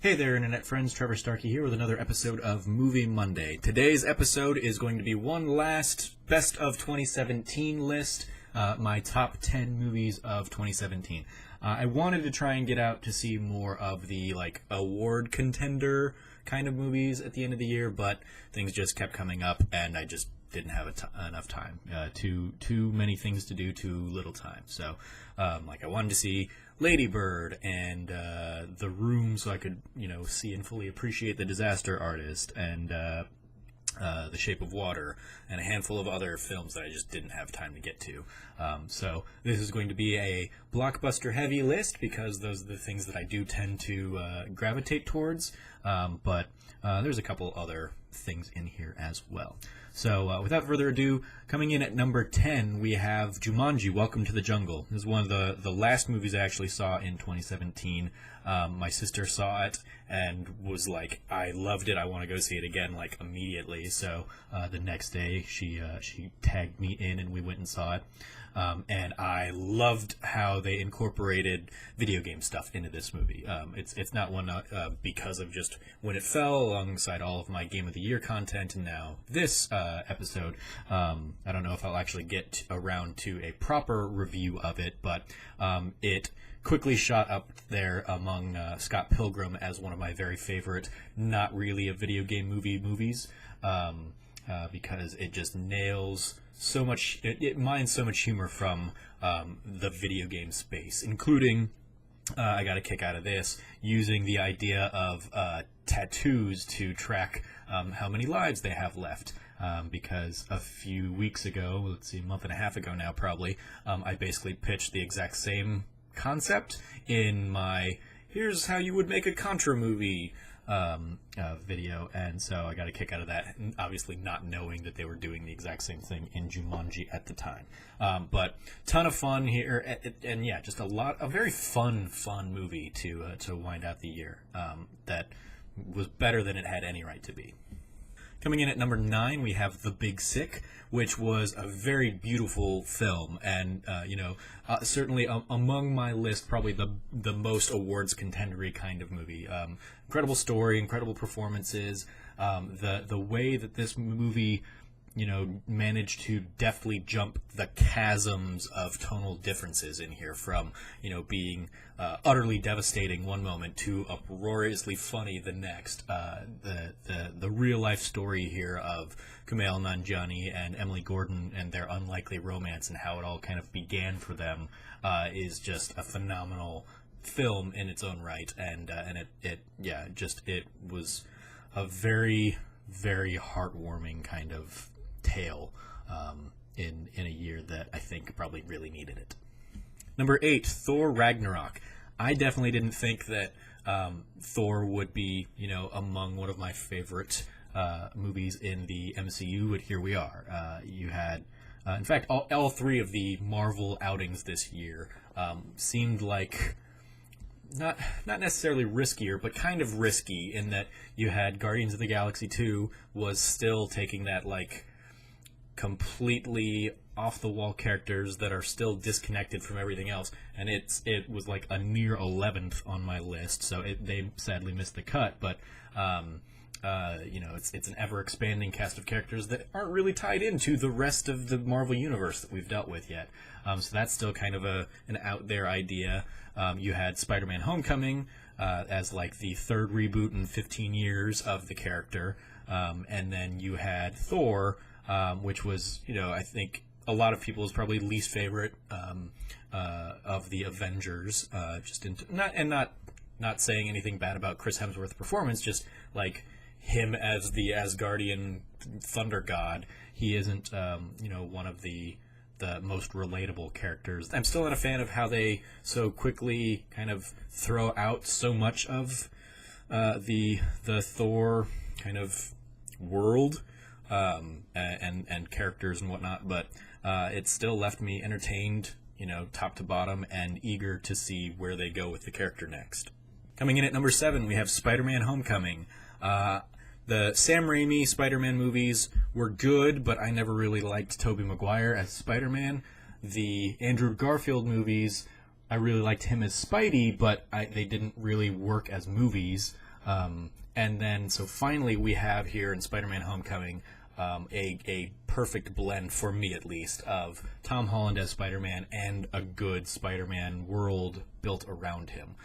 Hey there, Internet friends. Trevor Starkey here with another episode of Movie Monday. Today's episode is going to be one last Best of 2017 list, my top 10 movies of 2017. I wanted to try and get out to see more of the, award contender kind of movies at the end of the year, but things just kept coming up, and I just didn't have enough time. Too many things to do, too little time. So, I wanted to see Lady Bird and The Room so I could, see and fully appreciate The Disaster Artist and The Shape of Water and a handful of other films that I just didn't have time to get to. So this is going to be a blockbuster-heavy list because those are the things that I do tend to gravitate towards. But there's a couple other things in here as well. So without further ado, coming in at number 10, we have Jumanji, Welcome to the Jungle. This is one of the last movies I actually saw in 2017. My sister saw it and was like, I loved it, I want to go see it again, immediately. So the next day, she tagged me in and we went and saw it. And I loved how they incorporated video game stuff into this movie. It's not one because of just when it fell alongside all of my Game of the Year content, and now this episode. I don't know if I'll actually get around to a proper review of it, but it quickly shot up there among Scott Pilgrim as one of my very favorite, not really a video game movies, because it just nails so much, it mines so much humor from the video game space, including, I got a kick out of this, using the idea of tattoos to track how many lives they have left. Because a few weeks ago, let's see, a month and a half ago now probably, I basically pitched the exact same concept in my here's how you would make a Contra movie video, and so I got a kick out of that, and obviously not knowing that they were doing the exact same thing in Jumanji at the time. But ton of fun here, and yeah, just a very fun movie to wind out the year that was better than it had any right to be. Coming in at number 9, we have The Big Sick, which was a very beautiful film, and certainly among my list, probably the most awards contendery kind of movie. Incredible story, incredible performances. The way that this movie, managed to deftly jump the chasms of tonal differences in here from, being utterly devastating one moment to uproariously funny the next. The real life story here of Kumail Nanjiani and Emily Gordon and their unlikely romance and how it all kind of began for them is just a phenomenal film in its own right, and it was a very, very heartwarming kind of tale in a year that I think probably really needed it. Number 8, Thor Ragnarok. I definitely didn't think that Thor would be, among one of my favorite movies in the MCU, but here we are. You had, in fact, all three of the Marvel outings this year seemed like not necessarily riskier, but kind of risky in that you had Guardians of the Galaxy 2 was still taking that, completely off-the-wall characters that are still disconnected from everything else, and it was like a near 11th on my list, so they sadly missed the cut, but it's an ever-expanding cast of characters that aren't really tied into the rest of the Marvel Universe that we've dealt with yet. So that's still kind of an out-there idea. You had SpiderMan Homecoming as the third reboot in 15 years of the character, and then you had Thor, which was, I think a lot of people's probably least favorite of the Avengers. Not saying anything bad about Chris Hemsworth's performance, just him as the Asgardian thunder god, he isn't one of the most relatable characters. I'm still not a fan of how they so quickly kind of throw out so much of the Thor kind of world and characters and whatnot, but it still left me entertained, top to bottom, and eager to see where they go with the character next. Coming in at number 7, we have SpiderMan Homecoming. The Sam Raimi Spider-Man movies were good, but I never really liked Tobey Maguire as Spider-Man. The Andrew Garfield movies, I really liked him as Spidey, but they didn't really work as movies. And then, so finally we have here in Spider-Man Homecoming a perfect blend, for me at least, of Tom Holland as Spider-Man and a good Spider-Man world built around him.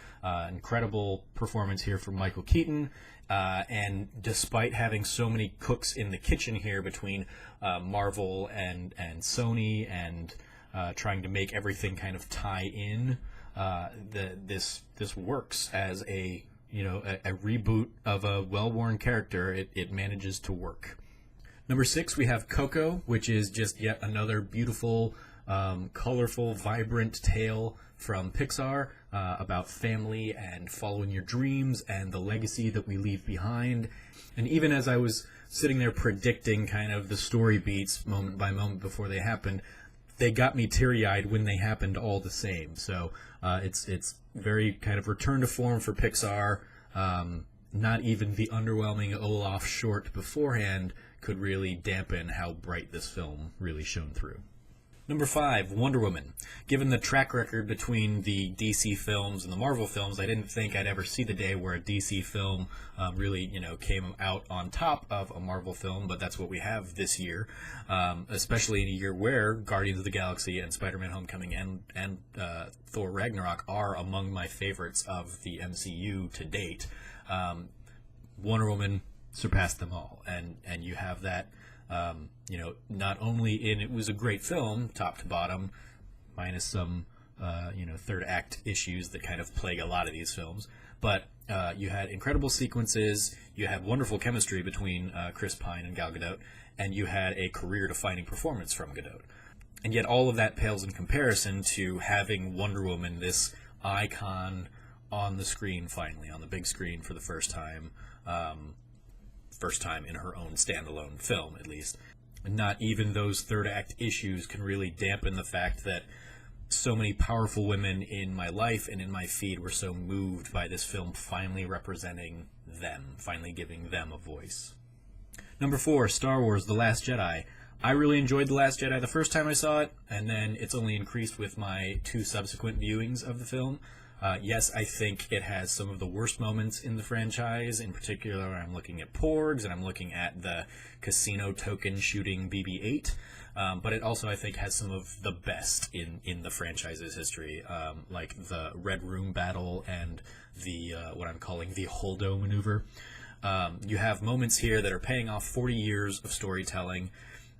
Incredible performance here from Michael Keaton, and despite having so many cooks in the kitchen here between Marvel and Sony, and trying to make everything kind of tie in, this works as a reboot of a well-worn character. It manages to work. Number 6, we have Coco, which is just yet another beautiful, colorful, vibrant tale from Pixar about family and following your dreams and the legacy that we leave behind. And even as I was sitting there predicting kind of the story beats moment by moment before they happened, they got me teary-eyed when they happened all the same. So it's very kind of return to form for Pixar. Not even the underwhelming Olaf short beforehand could really dampen how bright this film really shone through. Number 5, Wonder Woman. Given the track record between the DC films and the Marvel films, I didn't think I'd ever see the day where a DC film really, came out on top of a Marvel film, but that's what we have this year, especially in a year where Guardians of the Galaxy and Spider-Man Homecoming and Thor Ragnarok are among my favorites of the MCU to date. Wonder Woman surpassed them all, and you have that, not only in it was a great film, top to bottom, minus some, third act issues that kind of plague a lot of these films, but you had incredible sequences, you had wonderful chemistry between Chris Pine and Gal Gadot, and you had a career-defining performance from Gadot. And yet all of that pales in comparison to having Wonder Woman, this icon, on the screen finally, on the big screen for the first time in her own standalone film, at least. And not even those third act issues can really dampen the fact that so many powerful women in my life and in my feed were so moved by this film finally representing them, finally giving them a voice. Number 4, Star Wars: The Last Jedi. I really enjoyed The Last Jedi the first time I saw it, and then it's only increased with my 2 subsequent viewings of the film. Yes, I think it has some of the worst moments in the franchise. In particular, I'm looking at Porgs, and I'm looking at the casino token shooting BB-8. But it also, I think, has some of the best in the franchise's history, like the Red Room battle and the what I'm calling the Holdo maneuver. You have moments here that are paying off 40 years of storytelling,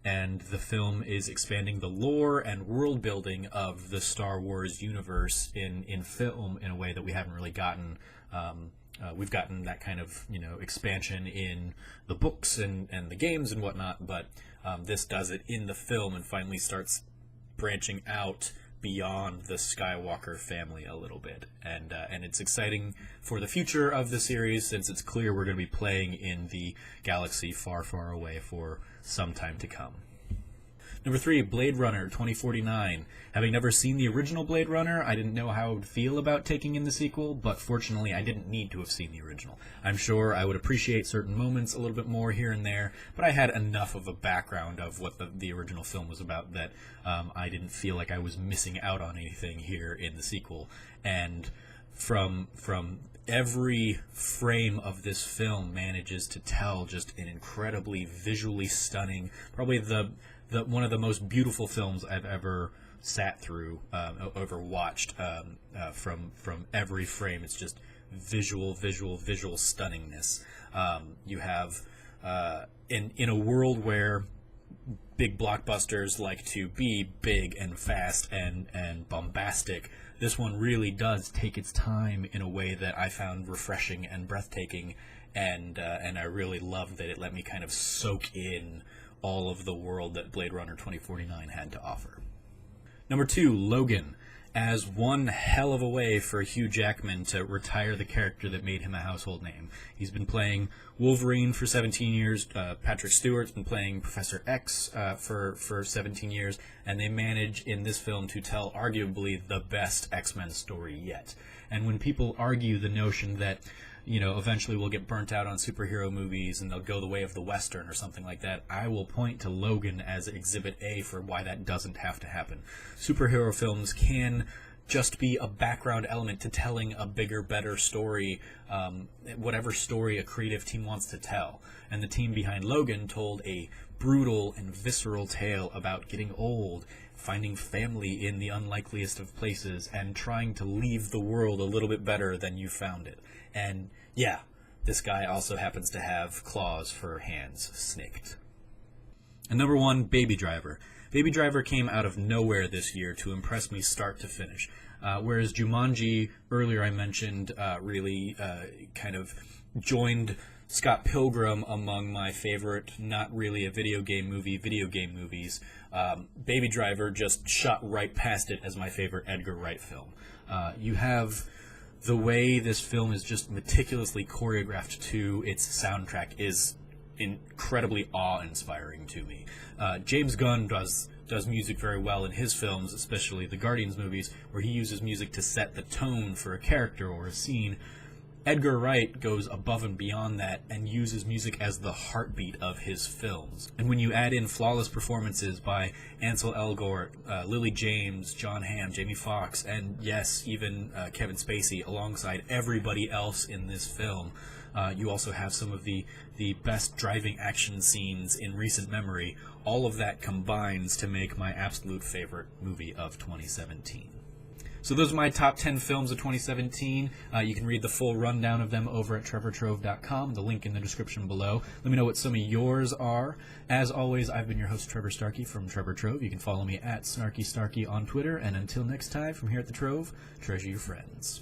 and the film is expanding the lore and world building of the Star Wars universe in film in a way that we haven't really gotten. We've gotten that kind of expansion in the books and the games and whatnot, but this does it in the film and finally starts branching out beyond the Skywalker family a little bit, and it's exciting for the future of the series, since it's clear we're going to be playing in the galaxy far, far away for some time to come. Number 3, Blade Runner 2049. Having never seen the original Blade Runner, I didn't know how I would feel about taking in the sequel, but fortunately I didn't need to have seen the original. I'm sure I would appreciate certain moments a little bit more here and there, but I had enough of a background of what the original film was about that I didn't feel like I was missing out on anything here in the sequel. And from every frame of this film manages to tell just an incredibly visually stunning, probably the one of the most beautiful films I've ever sat through, ever watched. From every frame, it's just visual stunningness. You have in a world where big blockbusters like to be big and fast and bombastic, this one really does take its time in a way that I found refreshing and breathtaking, and I really loved that it let me kind of soak in all of the world that Blade Runner 2049 had to offer. Number 2, Logan. As one hell of a way for Hugh Jackman to retire the character that made him a household name. He's been playing Wolverine for 17 years. Patrick Stewart's been playing Professor X for 17 years. And they manage in this film to tell arguably the best X-Men story yet. And when people argue the notion that eventually we'll get burnt out on superhero movies and they'll go the way of the Western or something like that, I will point to Logan as Exhibit A for why that doesn't have to happen. Superhero films can just be a background element to telling a bigger, better story, whatever story a creative team wants to tell. And the team behind Logan told a brutal and visceral tale about getting old, finding family in the unlikeliest of places, and trying to leave the world a little bit better than you found it. And yeah, this guy also happens to have claws for hands, snicked. And number 1, Baby Driver. Baby Driver came out of nowhere this year to impress me start to finish. Whereas Jumanji, earlier I mentioned, really kind of joined Scott Pilgrim among my favorite, not really a video game movies. Baby Driver just shot right past it as my favorite Edgar Wright film. You have the way this film is just meticulously choreographed to its soundtrack is incredibly awe-inspiring to me. James Gunn does music very well in his films, especially the Guardians movies, where he uses music to set the tone for a character or a scene. Edgar Wright goes above and beyond that and uses music as the heartbeat of his films. And when you add in flawless performances by Ansel Elgort, Lily James, John Hamm, Jamie Foxx, and yes, even Kevin Spacey, alongside everybody else in this film, you also have some of the best driving action scenes in recent memory. All of that combines to make my absolute favorite movie of 2017. So those are my top 10 films of 2017. You can read the full rundown of them over at trevortrove.com, the link in the description below. Let me know what some of yours are. As always, I've been your host, Trevor Starkey from Trevor Trove. You can follow me at SnarkyStarkey on Twitter. And until next time, from here at the Trove, treasure your friends.